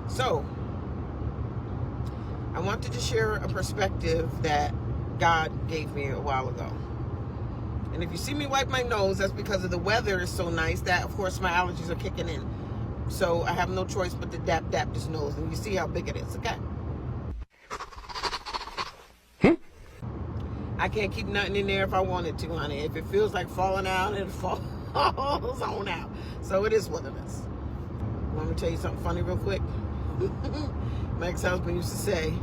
So, I wanted to share a perspective that God gave me a while ago. And if you see me wipe my nose, that's because of the weather is so nice that, of course, my allergies are kicking in. So I have no choice but to dap this nose. And you see how big it is, okay? I can't keep nothing in there if I wanted to, honey. If it feels like falling out, it falls on out. So it is what it is. Want me to tell you something funny real quick? My ex-husband used to say,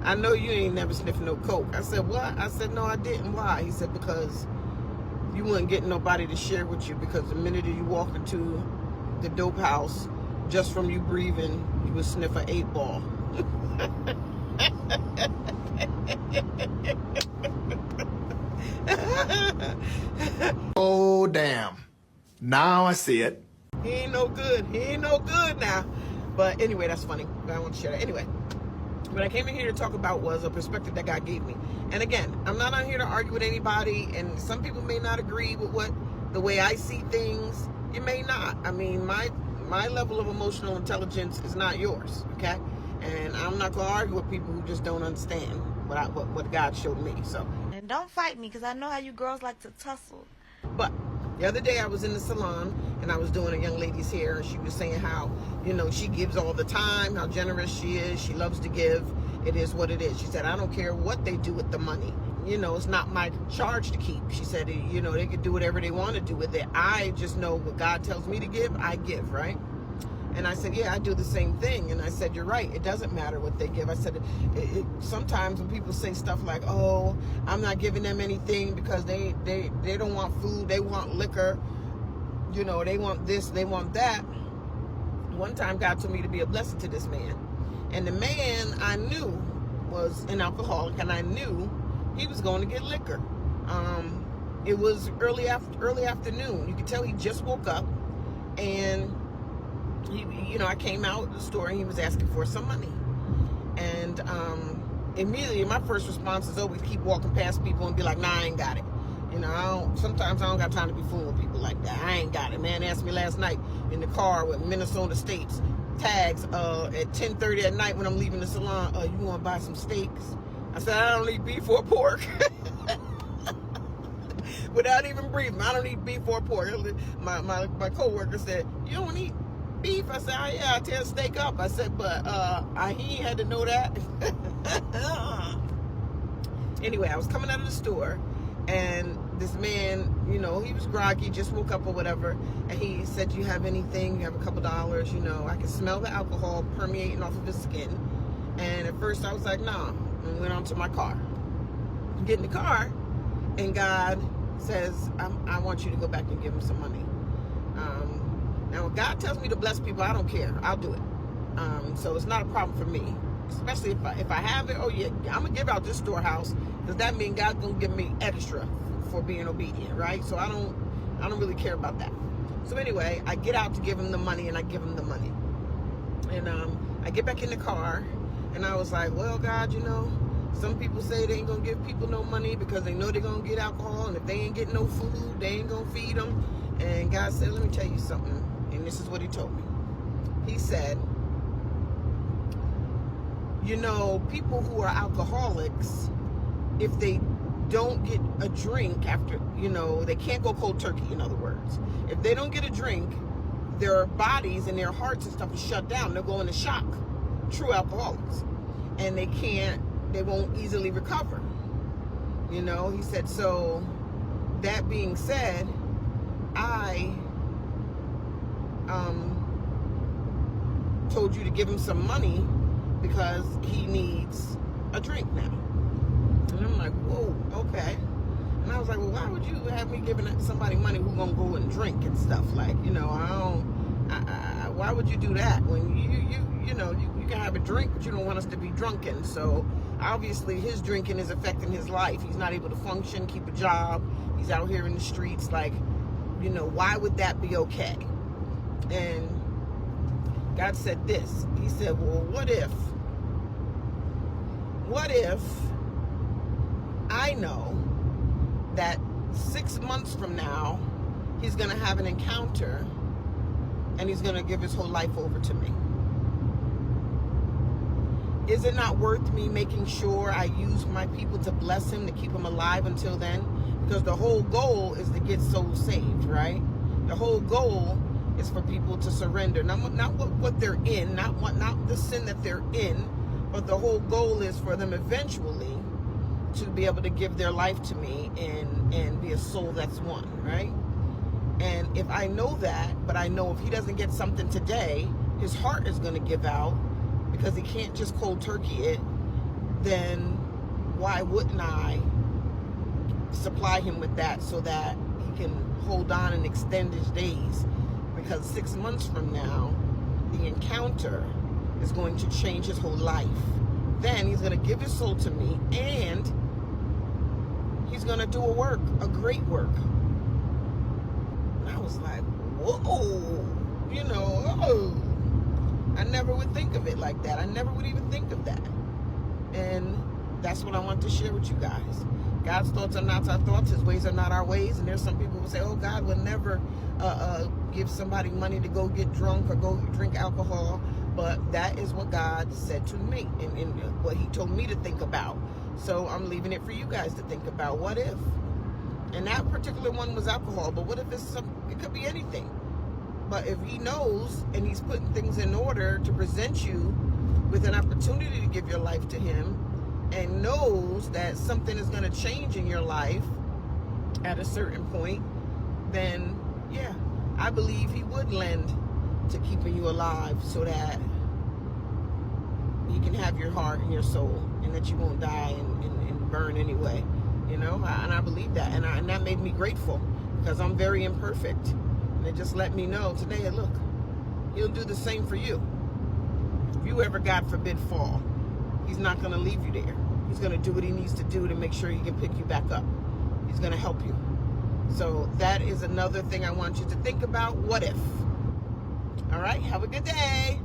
I know you ain't never sniffed no coke. I said, what? I said, no, I didn't. Why? He said, because you wouldn't get nobody to share with you, because the minute you walk into the dope house, just from you breathing, you would sniff an 8-ball. Oh, damn. Now I see it. He ain't no good. He ain't no good now. But anyway, that's funny. I want to share that. Anyway, what I came in here to talk about was a perspective that God gave me. And again, I'm not on here to argue with anybody. And some people may not agree with the way I see things. You may not. I mean, my level of emotional intelligence is not yours. Okay? And I'm not going to argue with people who just don't understand what God showed me. So. And don't fight me, because I know how you girls like to tussle. But the other day I was in the salon and I was doing a young lady's hair, and she was saying how, she gives all the time, how generous she is. She loves to give. It is what it is. She said, I don't care what they do with the money. It's not my charge to keep. She said, they could do whatever they want to do with it. I just know what God tells me to give, I give, right? And I said, yeah, I do the same thing. And I said, you're right. It doesn't matter what they give. I said, sometimes when people say stuff like, oh, I'm not giving them anything because they don't want food. They want liquor. They want this, they want that. One time God told me to be a blessing to this man. And the man I knew was an alcoholic, and I knew he was going to get liquor. It was early afternoon. You could tell he just woke up, and I came out of the store and he was asking for some money. And immediately my first response is always keep walking past people and be like, nah, I ain't got it. Sometimes I don't got time to be fooling with people like that. I ain't got it. Man asked me last night in the car with Minnesota States tags at 10:30 at night when I'm leaving the salon, you want to buy some steaks? I said, I don't eat beef or pork. Without even breathing, I don't eat beef or pork. My coworker said, you don't eat beef? I said, oh, yeah, I tear steak up. I said, but he had to know that. Anyway, I was coming out of the store, and this man, he was groggy, just woke up or whatever, and he said, do you have anything? You have a couple dollars? I could smell the alcohol permeating off of his skin. And at first I was like, nah, and went on to my car. Get in the car, and God says, I want you to go back and give him some money. Now, when God tells me to bless people, I don't care. I'll do it. So it's not a problem for me, especially if I have it. Oh yeah, I'm gonna give out this storehouse, because that means God's gonna give me extra for being obedient, right? So I don't really care about that. So anyway, I get out to give him the money, and I give him the money. And I get back in the car, and I was like, well, God, some people say they ain't gonna give people no money because they know they're gonna get alcohol, and if they ain't getting no food, they ain't gonna feed them. And God said, let me tell you something. And this is what he told me. He said, people who are alcoholics, if they don't get a drink after, they can't go cold turkey, in other words. If they don't get a drink, their bodies and their hearts and stuff is shut down. They'll go into shock. True alcoholics. And they won't easily recover. He said, so that being said, I told you to give him some money because he needs a drink now. And I'm like, whoa, okay. And I was like, well, why would you have me giving somebody money who's gonna go and drink and stuff? Like, why would you do that when you can have a drink, but you don't want us to be drunken? So obviously his drinking is affecting his life. He's not able to function, keep a job. He's out here in the streets. Like, why would that be okay? And God said this. He said, well, what if I know that 6 months from now, he's going to have an encounter and he's going to give his whole life over to me. Is it not worth me making sure I use my people to bless him, to keep him alive until then? Because the whole goal is to get souls saved, right? The whole goal is for people to surrender. Not what they're in, not the sin that they're in, but the whole goal is for them eventually to be able to give their life to me and be a soul that's one, right? And if I know that, but I know if he doesn't get something today, his heart is going to give out, because he can't just cold turkey it, then why wouldn't I supply him with that so that he can hold on and extend his days? Because 6 months from now, the encounter is going to change his whole life. Then he's going to give his soul to me, and he's going to do a great work. And I was like, whoa, I never would think of it like that. I never would even think of that. And that's what I want to share with you guys. God's thoughts are not our thoughts. His ways are not our ways. And there's some people who say, oh, God will never give somebody money to go get drunk or go drink alcohol. But that is what God said to me and what he told me to think about. So I'm leaving it for you guys to think about. What if? And that particular one was alcohol. But what if it could be anything? But if he knows and he's putting things in order to present you with an opportunity to give your life to him, and knows that something is going to change in your life at a certain point, then yeah, I believe he would lend to keeping you alive so that he can have your heart and your soul, and that you won't die and burn anyway, and I believe that, and that made me grateful, because I'm very imperfect. And it just let me know today, look, he'll do the same for you. If you ever, God forbid, fall, he's not going to leave you there. He's going to do what he needs to do to make sure he can pick you back up. He's going to help you. So that is another thing I want you to think about. What if? All right, have a good day.